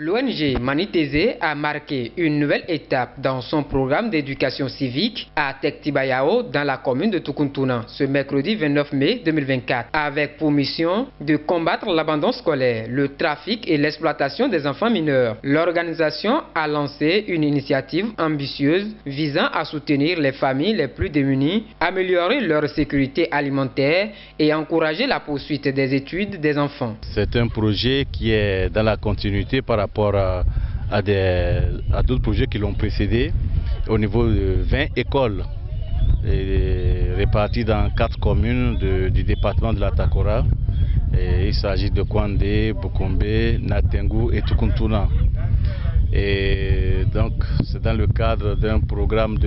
L'ONG Manitese a marqué une nouvelle étape dans son programme d'éducation civique à Tektibayao dans la commune de Tukuntuna ce mercredi 29 mai 2024 avec pour mission de combattre l'abandon scolaire, le trafic et l'exploitation des enfants mineurs. L'organisation a lancé une initiative ambitieuse visant à soutenir les familles les plus démunies, améliorer leur sécurité alimentaire et encourager la poursuite des études des enfants. C'est un projet qui est dans la continuité par rapport à d'autres projets qui l'ont précédé au niveau de 20 écoles réparties dans 4 communes du département de la Takora. Il s'agit de Kwandé, Bukombe, Natengu et Tukuntuna. Et donc c'est dans le cadre d'un programme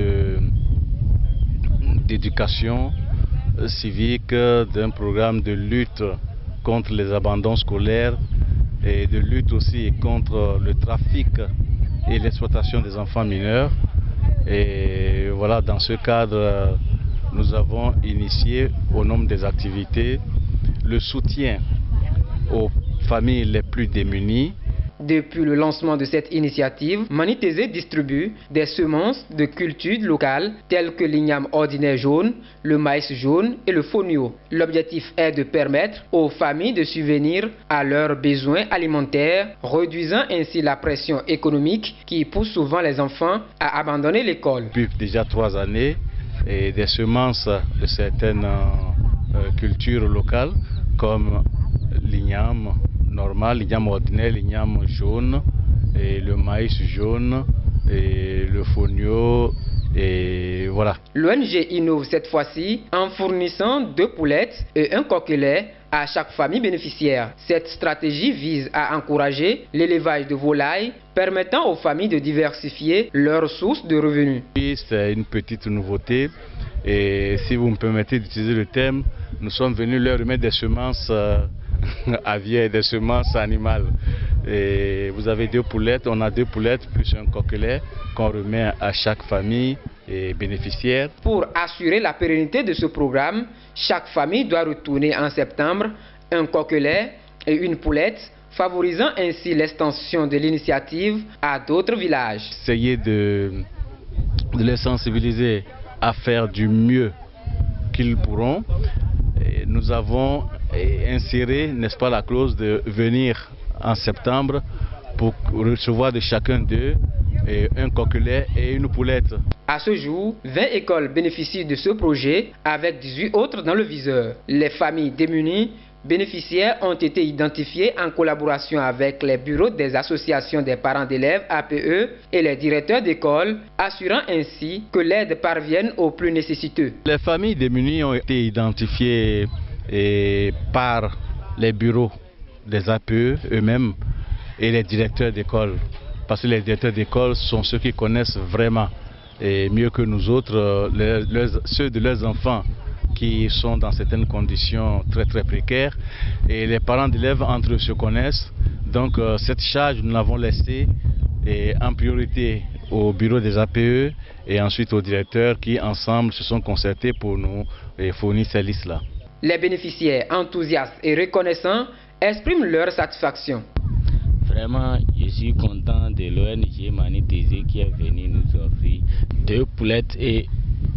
d'éducation civique, d'un programme de lutte contre les abandons scolaires et de lutte aussi contre le trafic et l'exploitation des enfants mineurs. Et voilà, dans ce cadre, nous avons initié au nombre des activités le soutien aux familles les plus démunies. Depuis le lancement de cette initiative, Manitese distribue des semences de cultures locales telles que l'igname ordinaire jaune, le maïs jaune et le fonio. L'objectif est de permettre aux familles de subvenir à leurs besoins alimentaires, réduisant ainsi la pression économique qui pousse souvent les enfants à abandonner l'école. Depuis déjà 3 années, et des semences de certaines cultures locales comme l'igname normal, l'igname ordinaire, l'igname jaune, et le maïs jaune, et le fonio, et voilà. L'ONG innove cette fois-ci en fournissant 2 poulettes et un coquelet à chaque famille bénéficiaire. Cette stratégie vise à encourager l'élevage de volailles, permettant aux familles de diversifier leurs sources de revenus. C'est une petite nouveauté, et si vous me permettez d'utiliser le terme, nous sommes venus leur remettre des semences aviaires, des semences animales. Et vous avez 2 poulettes, on a 2 poulettes plus un coquelet qu'on remet à chaque famille et bénéficiaire. Pour assurer la pérennité de ce programme, chaque famille doit retourner en septembre un coquelet et une poulette, favorisant ainsi l'extension de l'initiative à d'autres villages. Essayer de les sensibiliser à faire du mieux qu'ils pourront. Et nous avons inséré, n'est-ce pas, la clause de venir en septembre pour recevoir de chacun d'eux un coquelet et une poulette. À ce jour, 20 écoles bénéficient de ce projet avec 18 autres dans le viseur. Les familles démunies bénéficiaires ont été identifiées en collaboration avec les bureaux des associations des parents d'élèves APE et les directeurs d'école, assurant ainsi que l'aide parvienne aux plus nécessiteux. Les familles démunies ont été identifiées par les bureaux des APE eux-mêmes et les directeurs d'école, parce que les directeurs d'école sont ceux qui connaissent vraiment et mieux que nous autres ceux de leurs enfants qui sont dans certaines conditions très précaires, et les parents d'élèves entre eux se connaissent. Donc cette charge nous l'avons laissée en priorité au bureau des APE et ensuite aux directeurs qui ensemble se sont concertés pour nous fournir ces listes-là. Les bénéficiaires enthousiastes et reconnaissants expriment leur satisfaction. Vraiment, je suis content de l'ONG Manitese qui est venue nous offrir 2 poulettes et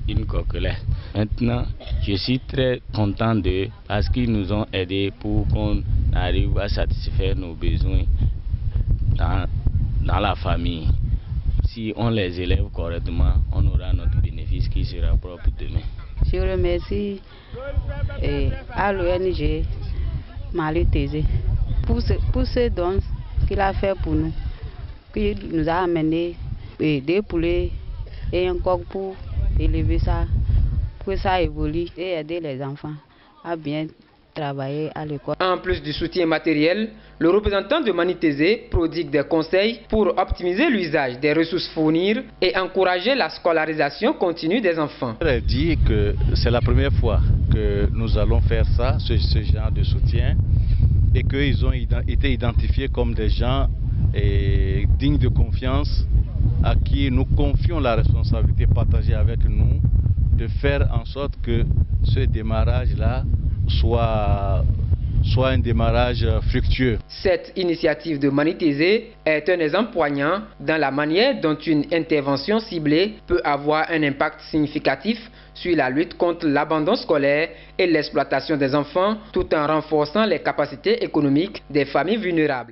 une coquelet. Maintenant, je suis très content d'eux parce qu'ils nous ont aidés pour qu'on arrive à satisfaire nos besoins dans la famille. Si on les élève correctement, on aura notre bénéfice qui sera propre demain. Je remercie à l'ONG Manitese pour ce don qu'il a fait pour nous, qu'il nous a amené 2 poulets et un coq pour élever ça, pour que ça évolue et aider les enfants à bien travailler à l'école. En plus du soutien matériel, le représentant de Manitese prodigue des conseils pour optimiser l'usage des ressources fournies et encourager la scolarisation continue des enfants. Il dit que c'est la première fois que nous allons faire ça, ce genre de soutien, et qu'ils ont été identifiés comme des gens dignes de confiance à qui nous confions la responsabilité partagée avec nous de faire en sorte que ce démarrage-là soit soit un démarrage fructueux. Cette initiative de Mani Tézé est un exemple poignant dans la manière dont une intervention ciblée peut avoir un impact significatif sur la lutte contre l'abandon scolaire et l'exploitation des enfants, tout en renforçant les capacités économiques des familles vulnérables.